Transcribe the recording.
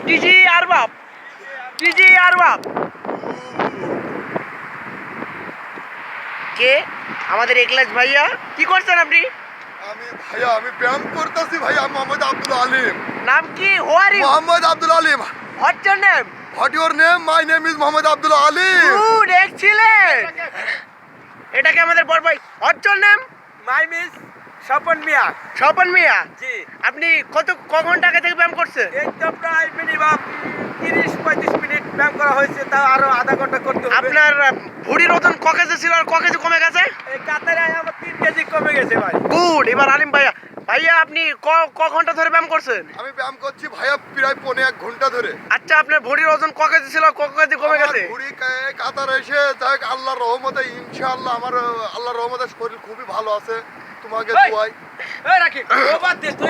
টিজি আর বাপ কে আমাদের একলাস ভাইয়া কি করছেন আপনি? আমি ব্যায়াম করতেছি ভাইয়া। মোহাম্মদ আব্দুল আলিম। নাম কি? Who are you? Mohammad Abdul Alim. What's your name? What your name? My name is Mohammad Abdul Alim. Good, excellent. এটাকে আমাদের বড় ভাই। What's your name? My miss Swapan Mia. Swapan Mia. জি, আপনি ক ঘন্টা আগে থেকে ব্যায়াম করছেন? এই তো প্রায় মিনিমাম 30-35 মিনিট ব্যায়াম করা হয়েছে, তাও আরো আধা ঘন্টা করতে হবে। আপনার ভুঁড়ির ওজন ক কেজি ছিল আর ক কেজি কমে গেছে? এই কাতারে আমার 3 কেজি কমে গেছে ভাই। গুড। এবার আলিম ভাইয়া, আপনি ক ঘন্টা ধরে ব্যায়াম করছেন? আমি ব্যায়াম করছি ভাইয়া প্রায় 1.5 ঘন্টা ধরে। আচ্ছা, আপনার ভুঁড়ির ওজন ক কেজি ছিল আর ক কেজি কমে গেছে? আমার ঘুড়ি কাতার এসে যাক আল্লাহর রহমতে ইনশাআল্লাহ আমার আল্লাহর রহমতে শরীর খুবই ভালো আছে। তোমাকে এই! দোয়াই। এই রাখি, ও বাদ দে, তুই